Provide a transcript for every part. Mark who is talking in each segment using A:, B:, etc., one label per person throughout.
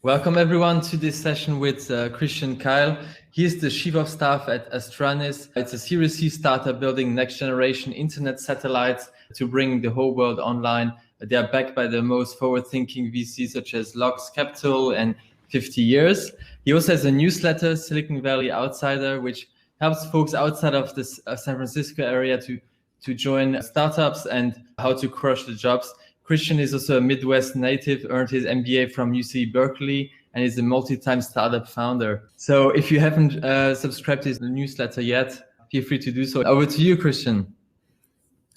A: Welcome everyone to this session with Christian Keil. He is the Chief of Staff at Astranis. It's a Series C startup building next generation internet satellites to bring the whole world online. They are backed by the most forward-thinking VCs such as Lux Capital and 50 Years. He also has a newsletter, Silicon Valley Outsider, which helps folks outside of the San Francisco area to join startups and how to crush the jobs. Christian is also a Midwest native, earned his MBA from UC Berkeley, and is a multi-time startup founder. So if you haven't subscribed to his newsletter yet, feel free to do so. Over to you, Christian.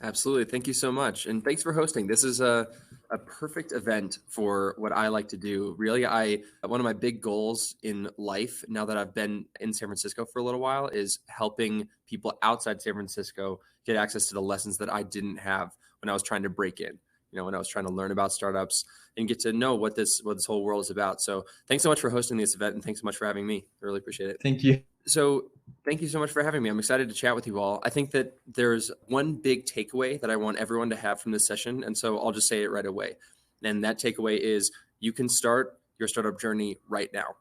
B: Absolutely. Thank you so much. And thanks for hosting. This is a perfect event for what I like to do. Really, one of my big goals in life, now that I've been in San Francisco for a little while, is helping people outside San Francisco get access to the lessons that I didn't have when I was trying to break in. When I was trying to learn about startups and get to know what this whole world is about. So thanks so much for hosting this event, and thanks so much for having me. I really appreciate it.
A: Thank you.
B: So thank you so much for having me. I'm excited to chat with you all. I think that there's one big takeaway that I want everyone to have from this session. And so I'll just say it right away. And that takeaway is you can start your startup journey right now,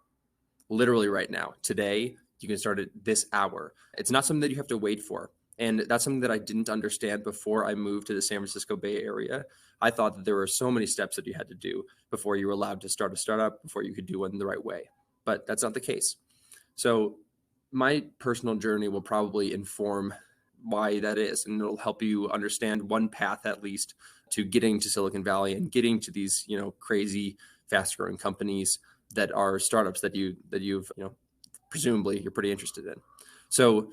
B: literally right now. Today, you can start it this hour. It's not something that you have to wait for. And that's something that I didn't understand before I moved to the San Francisco Bay Area. I thought that there were so many steps that you had to do before you were allowed to start a startup, before you could do one the right way. But that's not the case. So my personal journey will probably inform why that is, and it'll help you understand one path at least to getting to Silicon Valley and getting to these, crazy, fast-growing companies that are startups that you've presumably you're pretty interested in. So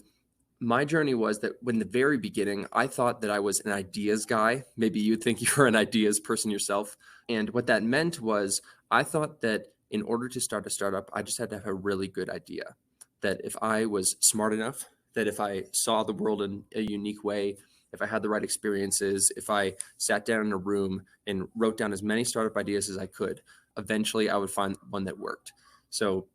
B: my journey was that when the very beginning, I thought that I was an ideas guy. Maybe you'd think you were an ideas person yourself. And what that meant was I thought that in order to start a startup, I just had to have a really good idea. That if I was smart enough, that if I saw the world in a unique way, if I had the right experiences, if I sat down in a room and wrote down as many startup ideas as I could, eventually I would find one that worked. So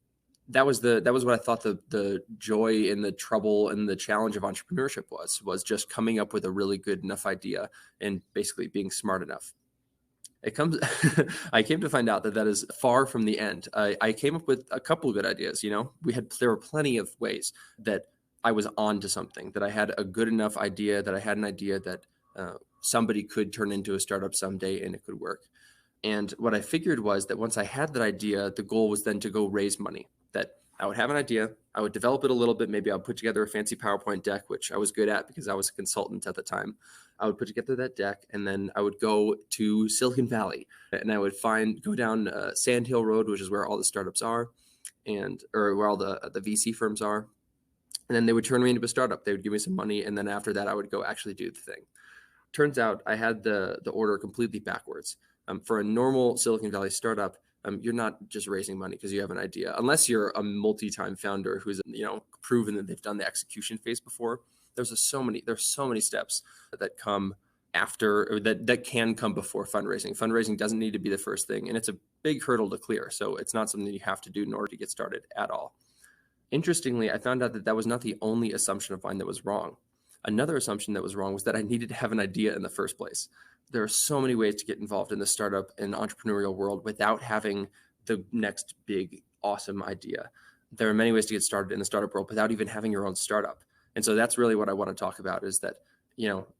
B: that was what I thought the joy and the trouble and the challenge of entrepreneurship was just coming up with a really good enough idea and basically being smart enough. I came to find out that is far from the end. I came up with a couple of good ideas. There were plenty of ways that I was on to something, that I had a good enough idea, that I had an idea that somebody could turn into a startup someday and it could work. And what I figured was that once I had that idea, the goal was then to go raise money. That I would have an idea, I would develop it a little bit, maybe I'll put together a fancy PowerPoint deck, which I was good at because I was a consultant at the time. I would put together that deck, and then I would go to Silicon Valley, and I would go down Sand Hill Road, which is where all the startups are, or where all the VC firms are. And then they would turn me into a startup. They would give me some money, and then after that, I would go actually do the thing. Turns out I had the order completely backwards. For a normal Silicon Valley startup, you're not just raising money because you have an idea, unless you're a multi-time founder who's proven that they've done the execution phase before. There's so many steps that come after, or that can come before fundraising. Fundraising doesn't need to be the first thing, and it's a big hurdle to clear. So it's not something you have to do in order to get started at all. Interestingly, I found out that was not the only assumption of mine that was wrong. Another assumption that was wrong was that I needed to have an idea in the first place. There are so many ways to get involved in the startup and entrepreneurial world without having the next big, awesome idea. There are many ways to get started in the startup world without even having your own startup. And so that's really what I want to talk about, is that,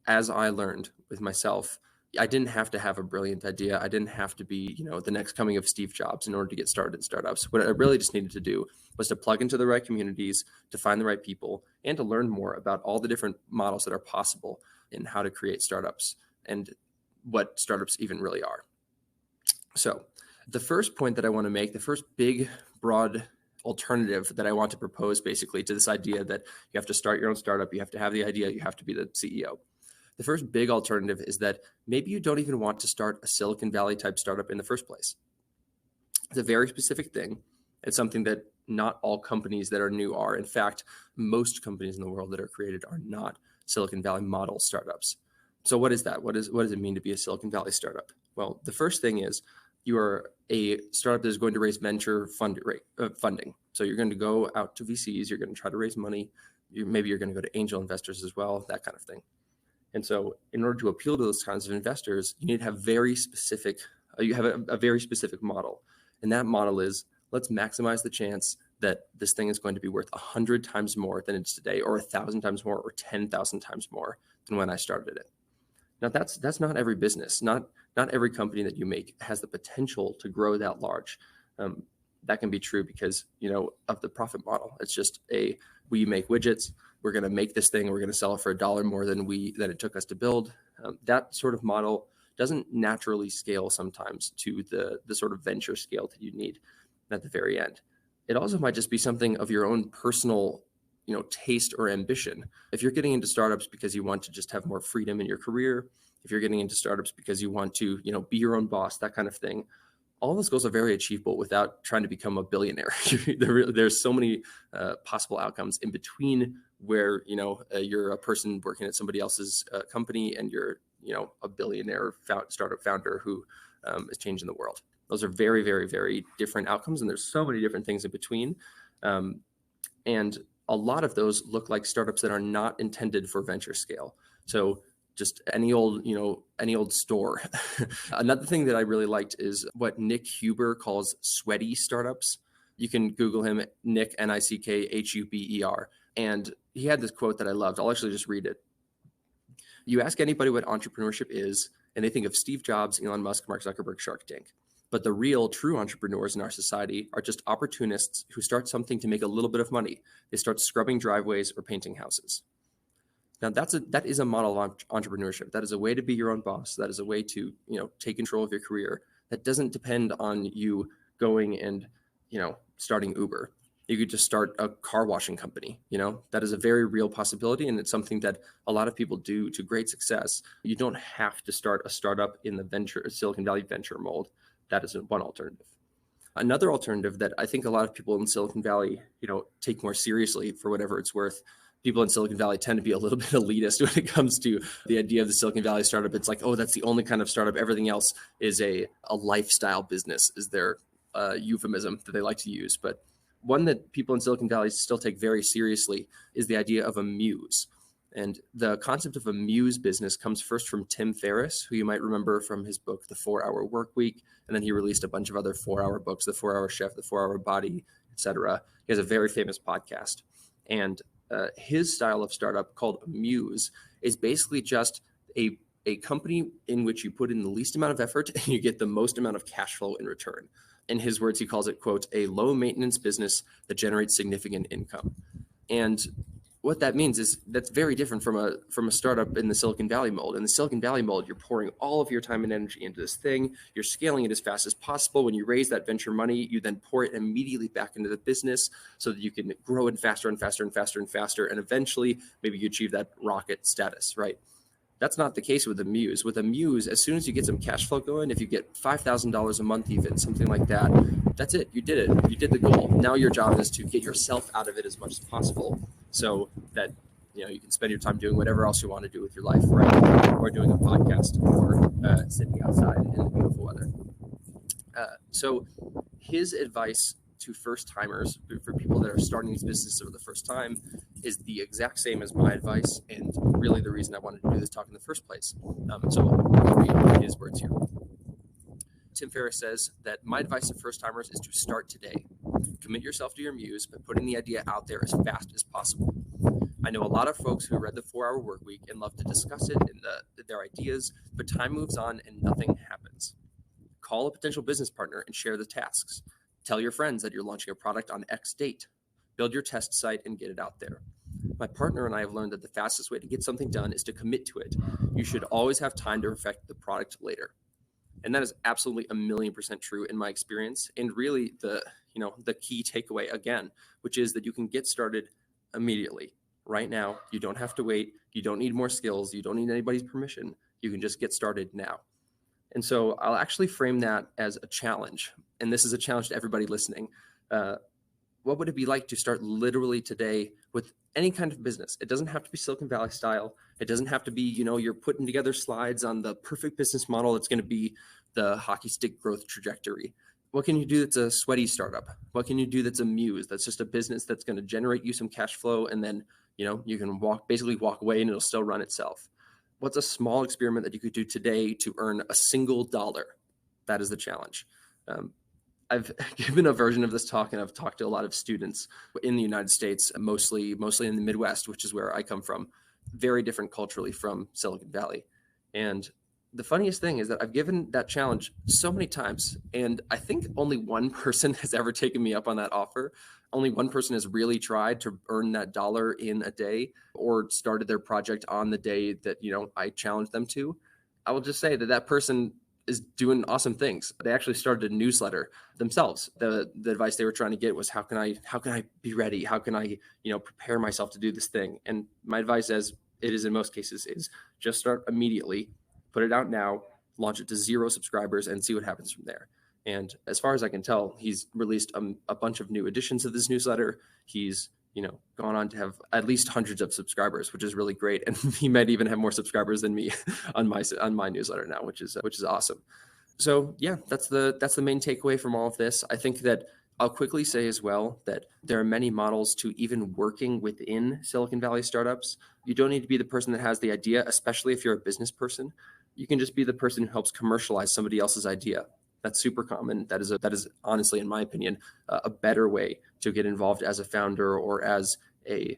B: as I learned with myself, I didn't have to have a brilliant idea. I didn't have to be, the next coming of Steve Jobs in order to get started in startups. What I really just needed to do was to plug into the right communities, to find the right people, and to learn more about all the different models that are possible in how to create startups and what startups even really are. So the first point that I want to make, the first big, broad alternative that I want to propose basically to this idea that you have to start your own startup, you have to have the idea, you have to be the CEO. The first big alternative is that maybe you don't even want to start a Silicon Valley type startup in the first place. It's a very specific thing. It's something that not all companies that are new are. In fact, most companies in the world that are created are not Silicon Valley model startups. So what is that? What does it mean to be a Silicon Valley startup? Well, the first thing is you are a startup that is going to raise venture funding. So you're going to go out to VCs, you're going to try to raise money. Maybe you're going to go to angel investors as well, that kind of thing. And so in order to appeal to those kinds of investors, you need to have you have a very specific model. And that model is, let's maximize the chance that this thing is going to be worth 100 times more than it is today, or 1,000 times more, or 10,000 times more than when I started it. Now, that's not every business. Not every company that you make has the potential to grow that large. That can be true because, of the profit model. It's just we make widgets. We're going to make this thing. We're going to sell it for $1 more than it took us to build. That sort of model doesn't naturally scale sometimes to the sort of venture scale that you need at the very end. It also might just be something of your own personal, taste or ambition. If you're getting into startups because you want to just have more freedom in your career, if you're getting into startups because you want to, be your own boss, that kind of thing, all those goals are very achievable without trying to become a billionaire. There's so many possible outcomes in between where, you're a person working at somebody else's company and you're, a billionaire startup founder who is changing the world. Those are very, very, very different outcomes. And there's so many different things in between. And a lot of those look like startups that are not intended for venture scale. So just any old store. Another thing that I really liked is what Nick Huber calls sweaty startups. You can Google him, Nick, Nickhuber. And he had this quote that I loved. I'll actually just read it. You ask anybody what entrepreneurship is, and they think of Steve Jobs, Elon Musk, Mark Zuckerberg, Shark Tank. But the real, true entrepreneurs in our society are just opportunists who start something to make a little bit of money. They start scrubbing driveways or painting houses. Now, that is a model of entrepreneurship. That is a way to be your own boss. That is a way to, take control of your career. That doesn't depend on you going and, starting Uber. You could just start a car washing company. That is a very real possibility. And it's something that a lot of people do to great success. You don't have to start a startup in the Silicon Valley venture mold. That is one alternative. Another alternative that I think a lot of people in Silicon Valley, take more seriously for whatever it's worth. People in Silicon Valley tend to be a little bit elitist when it comes to the idea of the Silicon Valley startup. It's like, oh, that's the only kind of startup. Everything else is a lifestyle business, is their euphemism that they like to use. But one that people in Silicon Valley still take very seriously is the idea of a muse. And the concept of a muse business comes first from Tim Ferriss, who you might remember from his book, The 4-Hour Workweek. And then he released a bunch of other 4-hour books, The 4-Hour Chef, The 4-Hour Body, etc. He has a very famous podcast. And his style of startup called a muse is basically just a company in which you put in the least amount of effort and you get the most amount of cash flow in return. In his words, he calls it, quote, a low maintenance business that generates significant income. And what that means is that's very different from a startup in the Silicon Valley mold. In the Silicon Valley mold, you're pouring all of your time and energy into this thing. You're scaling it as fast as possible. When you raise that venture money, you then pour it immediately back into the business so that you can grow it faster and faster and faster and faster. And eventually, maybe you achieve that rocket status, right? That's not the case with a muse. With a muse, as soon as you get some cash flow going, if you get $5,000 a month, even something like that, that's it. You did it. You did the goal. Now your job is to get yourself out of it as much as possible, so that you can spend your time doing whatever else you want to do with your life, right? Or doing a podcast, or sitting outside in the beautiful weather. So his advice to first timers, for people that are starting these businesses for the first time, is the exact same as my advice, and really the reason I wanted to do this talk in the first place. So I'll read his words here. Tim Ferriss says that my advice to first timers is to start today. Commit yourself to your muse by putting the idea out there as fast as possible. I know a lot of folks who read the 4-Hour Workweek and love to discuss it and their ideas, but time moves on and nothing happens. Call a potential business partner and share the tasks. Tell your friends that you're launching a product on X date. Build your test site and get it out there. My partner and I have learned that the fastest way to get something done is to commit to it. You should always have time to perfect the product later. And that is absolutely 1,000,000% true in my experience. And really the key takeaway again, which is that you can get started immediately. Right now, you don't have to wait. You don't need more skills. You don't need anybody's permission. You can just get started now. And so I'll actually frame that as a challenge. And this is a challenge to everybody listening. What would it be like to start literally today with any kind of business? It doesn't have to be Silicon Valley style. It doesn't have to be, you're putting together slides on the perfect business model that's going to be the hockey stick growth trajectory. What can you do that's a sweaty startup? What can you do that's a muse? That's just a business that's going to generate you some cash flow, and then, you can basically walk away and it'll still run itself. What's a small experiment that you could do today to earn a single dollar? That is the challenge. I've given a version of this talk, and I've talked to a lot of students in the United States, mostly in the Midwest, which is where I come from, very different culturally from Silicon Valley. And the funniest thing is that I've given that challenge so many times, and I think only one person has ever taken me up on that offer. Only one person has really tried to earn that dollar in a day or started their project on the day that, I challenged them to. I will just say that person is doing awesome things. They actually started a newsletter themselves. The advice they were trying to get was, how can I be ready? How can I, prepare myself to do this thing? And my advice, as it is in most cases, is just start immediately, put it out now, launch it to 0 subscribers, and see what happens from there. And as far as I can tell, he's released a bunch of new editions of this newsletter. He's gone on to have at least hundreds of subscribers, which is really great. And he might even have more subscribers than me on my newsletter now, which is awesome. So yeah, that's the main takeaway from all of this. I think that I'll quickly say as well that there are many models to even working within Silicon Valley startups. You don't need to be the person that has the idea, especially if you're a business person. You can just be the person who helps commercialize somebody else's idea. That's super common. That is honestly, in my opinion, a better way to get involved as a founder or as a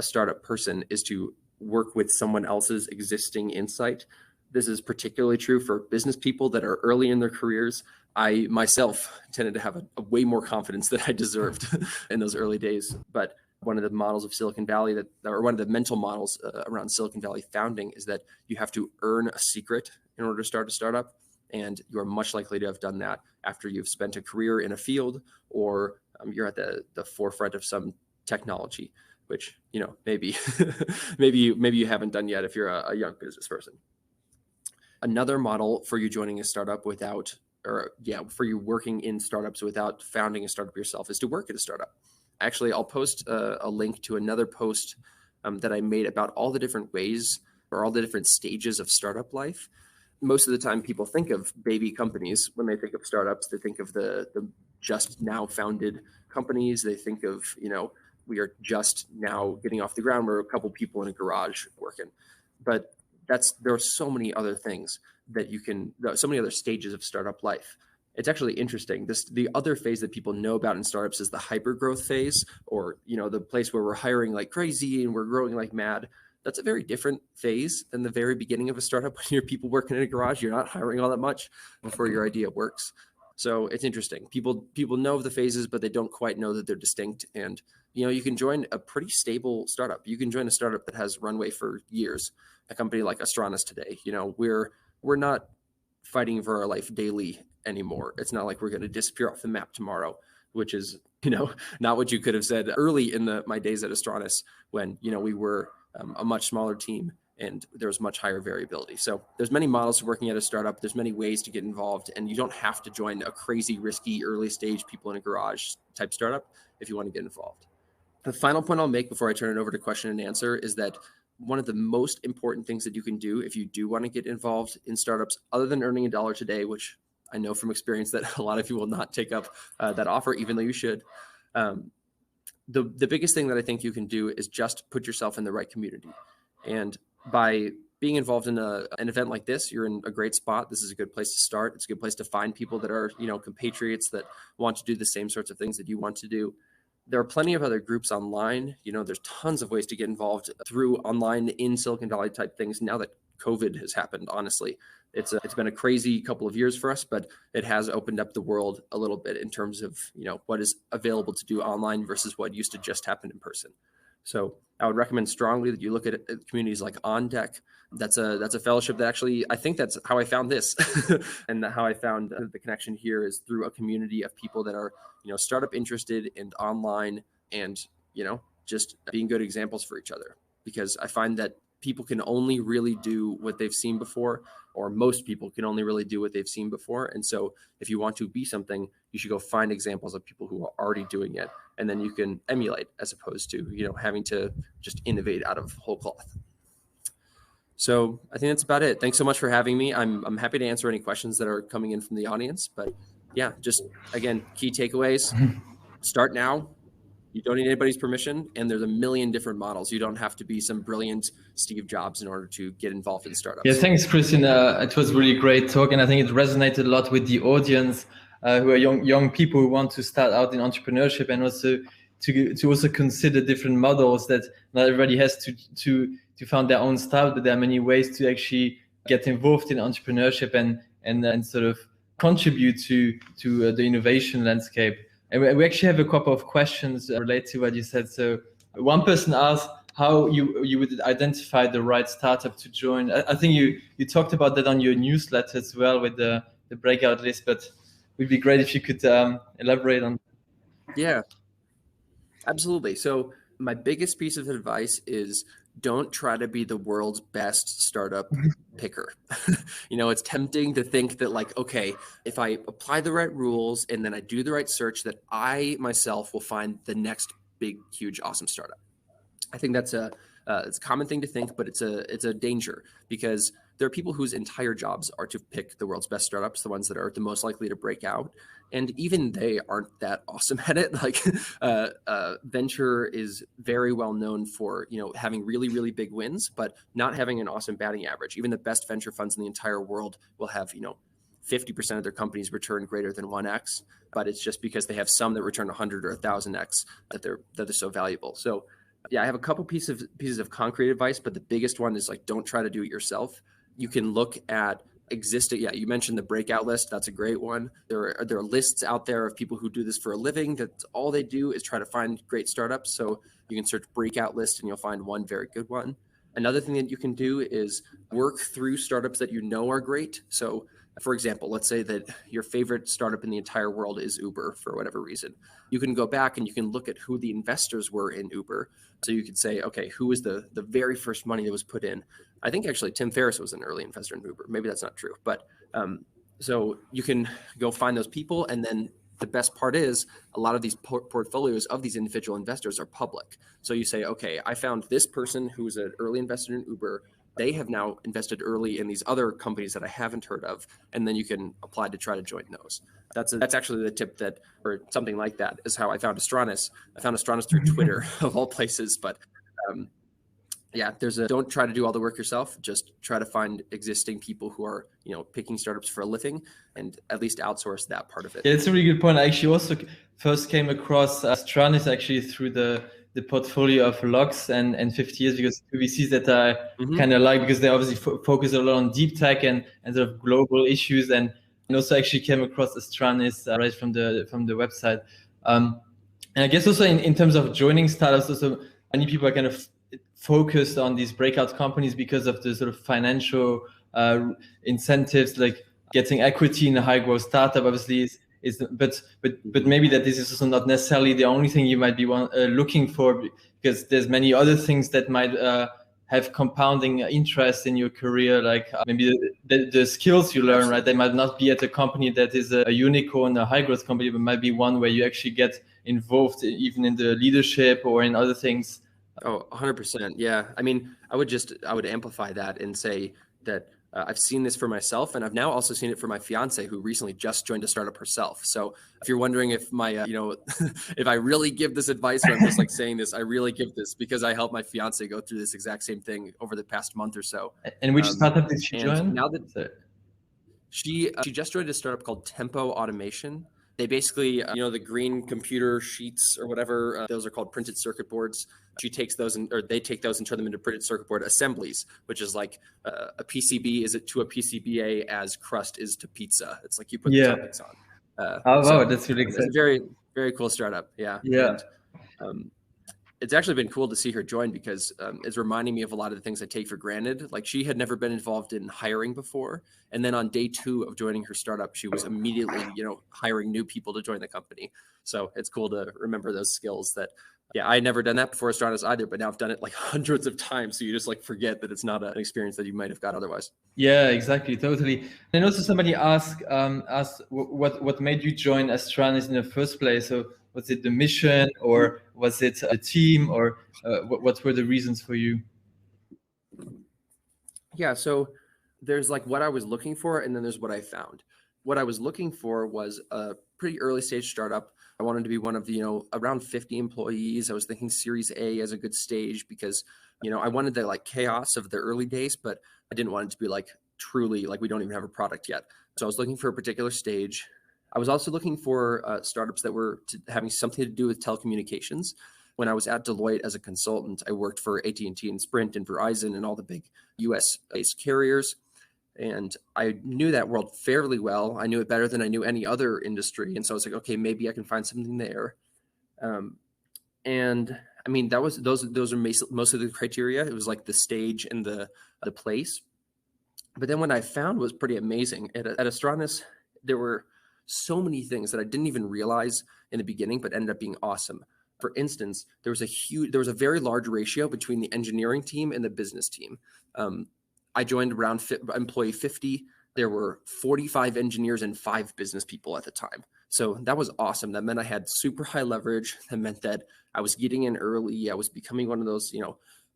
B: startup person, is to work with someone else's existing insight. This is particularly true for business people that are early in their careers. I myself tended to have a way more confidence than I deserved in those early days. But one of the models of Silicon Valley or one of the mental models around Silicon Valley founding is that you have to earn a secret in order to start a startup. And you are much likely to have done that after you've spent a career in a field, or you're at the forefront of some technology, which, maybe maybe you haven't done yet if you're a young business person. Another model for you joining a startup for you working in startups without founding a startup yourself is to work at a startup. Actually, I'll post a link to another post that I made about all the different ways or all the different stages of startup life. Most of the time people think of baby companies when they think of startups. They think of the just now founded companies. They think of, we are just now getting off the ground. We're a couple people in a garage working. But there are so many other things so many other stages of startup life. It's actually interesting. The other phase that people know about in startups is the hypergrowth phase, or, the place where we're hiring like crazy and we're growing like mad. That's a very different phase than the very beginning of a startup. When you're people working in a garage, you're not hiring all that much before your idea works. So it's interesting. People know of the phases, but they don't quite know that they're distinct. And, you can join a pretty stable startup. You can join a startup that has runway for years. A company like Astranis today, we're not fighting for our life daily anymore. It's not like we're going to disappear off the map tomorrow, which is, not what you could have said early in my days at Astranis when, we were a much smaller team and there's much higher variability. So there's many models to working at a startup. There's many ways to get involved, and you don't have to join a crazy, risky, early stage people in a garage type startup if you want to get involved. The final point I'll make before I turn it over to question and answer is that one of the most important things that you can do if you do want to get involved in startups, other than earning $1 today, which I know from experience that a lot of you will not take up that offer, even though you should. The biggest thing that I think you can do is just put yourself in the right community. And by being involved in an event like this, you're in a great spot. This is a good place to start. It's a good place to find people that are, compatriots that want to do the same sorts of things that you want to do. There are plenty of other groups online. There's tons of ways to get involved through online in Silicon Valley type things now that COVID has happened. Honestly, it's been a crazy couple of years for us, but it has opened up the world a little bit in terms of, what is available to do online versus what used to just happen in person. So I would recommend strongly that you look at communities like On Deck. That's a fellowship that actually, I think that's how I found this and how I found the connection here is through a community of people that are, startup interested and online and, just being good examples for each other. Because I find that people can only really do what they've seen before, or most people can only really do what they've seen before. And so if you want to be something, you should go find examples of people who are already doing it. And then you can emulate as opposed to, having to just innovate out of whole cloth. So I think that's about it. Thanks so much for having me. I'm happy to answer any questions that are coming in from the audience, but yeah, just again, key takeaways, start now. You don't need anybody's permission, and there's a million different models. You don't have to be some brilliant Steve Jobs in order to get involved in startups.
A: Yeah, thanks, Christian. It was really great talk, and I think it resonated a lot with the audience. who are young people who want to start out in entrepreneurship, and also to also consider different models, that not everybody has to found their own style, but there are many ways to actually get involved in entrepreneurship and sort of contribute to the innovation landscape. And we actually have a couple of questions related to what you said. So one person asked how you would identify the right startup to join. I think you talked about that on your newsletter as well with the breakout list, but it would be great if you could elaborate on.
B: Yeah, absolutely. So my biggest piece of advice is don't try to be the world's best startup picker. It's tempting to think that like, okay, if I apply the right rules and then I do the right search, that I myself will find the next big, huge, awesome startup. I think that's it's a common thing to think, but it's a danger, because there are people whose entire jobs are to pick the world's best startups, the ones that are the most likely to break out. And even they aren't that awesome at it. Like venture is very well known for, having really, really big wins, but not having an awesome batting average. Even the best venture funds in the entire world will have, 50% of their companies return greater than 1x, but it's just because they have some that return 100 or 1,000x that they're so valuable. So yeah, I have a couple pieces of concrete advice, but the biggest one is like, don't try to do it yourself. You can look at existing. Yeah, you mentioned the breakout list. That's a great one. There are lists out there of people who do this for a living. That's all they do is try to find great startups. So you can search breakout list and you'll find one very good one. Another thing that you can do is work through startups that you know are great. So for example, let's say that your favorite startup in the entire world is Uber for whatever reason. You can go back and you can look at who the investors were in Uber. So you could say, okay, who was the very first money that was put in? I think actually Tim Ferriss was an early investor in Uber. Maybe that's not true, but so you can go find those people. And then the best part is a lot of these portfolios of these individual investors are public. So you say, okay, I found this person who was an early investor in Uber. They have now invested early in these other companies that I haven't heard of, and then you can apply to try to join those. That's actually the tip that, or something like that, is how I found Astranis. I found Astranis through Twitter of all places, but yeah, don't try to do all the work yourself. Just try to find existing people who are, picking startups for a living, and at least outsource that part of it.
A: Yeah, it's a really good point. I actually also first came across Astranis actually through the portfolio of logs and 50 years, because two VCs that I kind of like, because they obviously focus a lot on deep tech and sort of global issues, and also actually came across Astranis right from the website. And I guess also in terms of joining startups, also many people are kind of focused on these breakout companies because of the sort of financial incentives, like getting equity in a high growth startup obviously is but maybe that this is also not necessarily the only thing you might be looking for, because there's many other things that might have compounding interest in your career, like maybe the skills you learn. Right, they might not be at a company that is a unicorn, a high growth company, but might be one where you actually get involved even in the leadership or in other things.
B: Oh, 100%. Yeah. I mean, I would amplify that and say that I've seen this for myself, and I've now also seen it for my fiance, who recently just joined a startup herself. So if you're wondering if my, if I really give this advice, or I'm just like saying this, I really give this because I helped my fiance go through this exact same thing over the past month or so.
A: And which startup did she join?
B: Now that she just joined a startup called Tempo Automation. They basically, the green computer sheets or whatever, those are called printed circuit boards. She takes those they take those and turn them into printed circuit board assemblies, which is like a PCB is it to a PCBA as crust is to pizza. It's like you put the toppings on.
A: Wow, that's really exciting.
B: It's a very, very cool startup. Yeah.
A: Yeah.
B: And, it's actually been cool to see her join, because it's reminding me of a lot of the things I take for granted. Like, she had never been involved in hiring before. And then on day 2 of joining her startup, she was immediately, hiring new people to join the company. So it's cool to remember those skills that, yeah, I had never done that before Astranis either, but now I've done it like hundreds of times. So you just like forget that it's not an experience that you might have got otherwise.
A: Yeah, exactly. Totally. And also somebody asked what made you join Astranis in the first place? So was it the mission, or was it a team, or what were the reasons for you?
B: Yeah, so there's like what I was looking for, and then there's what I found. What I was looking for was a pretty early stage startup. I wanted to be one of the, around 50 employees. I was thinking Series A as a good stage, because, I wanted the like chaos of the early days, but I didn't want it to be like truly like we don't even have a product yet. So I was looking for a particular stage. I was also looking for startups that were having something to do with telecommunications. When I was at Deloitte as a consultant, I worked for AT&T and Sprint and Verizon and all the big US-based carriers. And I knew that world fairly well. I knew it better than I knew any other industry. And so I was like, okay, maybe I can find something there. And I mean, those are most of the criteria. It was like the stage and the place. But then what I found was pretty amazing. At Astranis, there were so many things that I didn't even realize in the beginning, but ended up being awesome. For instance, there was a very large ratio between the engineering team and the business team. I joined around employee 50. There were 45 engineers and 5 business people at the time. So that was awesome. That meant I had super high leverage. That meant that I was getting in early. I was becoming one of those,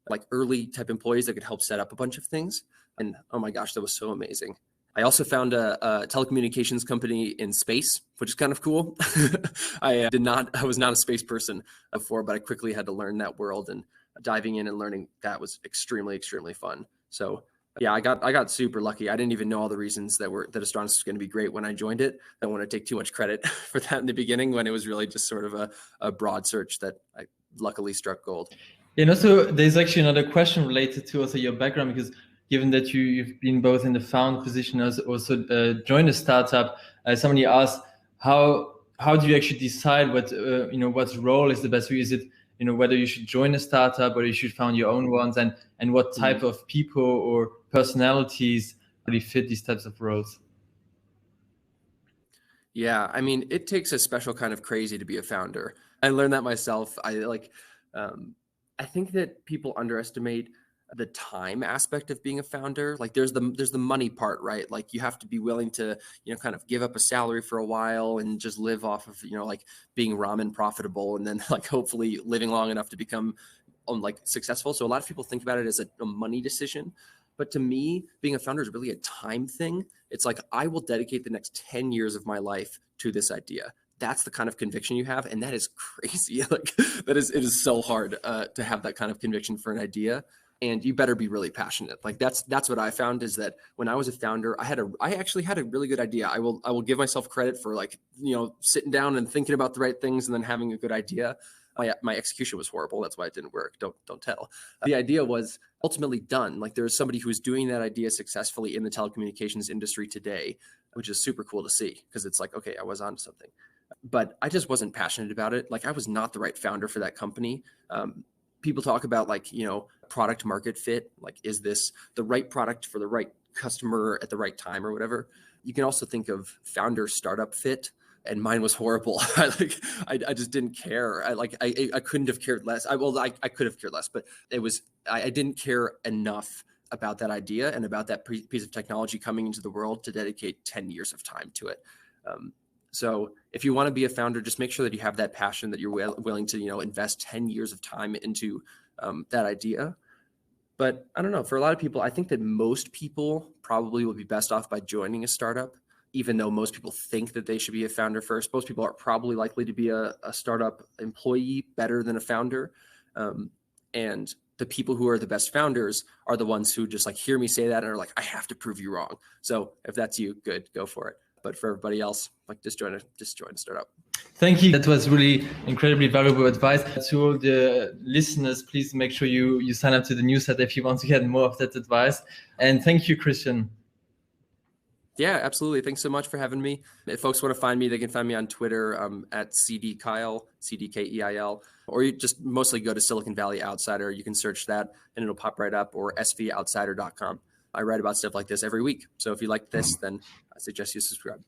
B: like early type employees that could help set up a bunch of things. And oh my gosh, that was so amazing. I also found a telecommunications company in space, which is kind of cool. I was not a space person before, but I quickly had to learn that world, and diving in and learning that was extremely, extremely fun. So yeah, I got super lucky. I didn't even know all the reasons that Astranis was going to be great when I joined it. I don't want to take too much credit for that in the beginning, when it was really just sort of a broad search that I luckily struck gold.
A: And also, there's actually another question related to also your background, because given that you've been both in the found position as also joined a startup, somebody asked how do you actually decide what what role is the best for you? Is it whether you should join a startup or you should found your own ones, and what type of people or personalities really fit these types of roles?
B: Yeah, I mean, it takes a special kind of crazy to be a founder. I learned that myself. I think that people underestimate the time aspect of being a founder. Like there's the money part, right? Like you have to be willing to, kind of give up a salary for a while and just live off of, like being ramen profitable, and then like hopefully living long enough to become like successful. So a lot of people think about it as a money decision. But to me, being a founder is really a time thing. It's like, I will dedicate the next 10 years of my life to this idea. That's the kind of conviction you have. And that is crazy. Like it is so hard to have that kind of conviction for an idea. And you better be really passionate. Like that's what I found, is that when I was a founder, I actually had a really good idea. I will give myself credit for like, sitting down and thinking about the right things and then having a good idea. My execution was horrible. That's why it didn't work. Don't tell. The idea was ultimately done. Like there's somebody who's doing that idea successfully in the telecommunications industry today, which is super cool to see, because it's like, okay, I was onto something. But I just wasn't passionate about it. Like I was not the right founder for that company. People talk about like, product market fit. Like, is this the right product for the right customer at the right time or whatever? You can also think of founder startup fit. And mine was horrible. I just didn't care. I couldn't have cared less. I could have cared less, but I didn't care enough about that idea and about that piece of technology coming into the world to dedicate 10 years of time to it. So if you want to be a founder, just make sure that you have that passion, that you're willing to, invest 10 years of time into that idea. But I don't know, for a lot of people, I think that most people probably will be best off by joining a startup. Even though most people think that they should be a founder first, most people are probably likely to be a startup employee better than a founder. And the people who are the best founders are the ones who just like hear me say that and are like, I have to prove you wrong. So if that's you, good, go for it. But for everybody else, like just join a startup.
A: Thank you. That was really incredibly valuable advice. To all the listeners, please make sure you sign up to the newsletter if you want to get more of that advice. And thank you, Christian.
B: Yeah, absolutely. Thanks so much for having me. If folks want to find me, they can find me on Twitter at CDKeil, CDKEIL, or you just mostly go to Silicon Valley Outsider. You can search that and it'll pop right up, or svoutsider.com. I write about stuff like this every week. So if you like this, then I suggest you subscribe.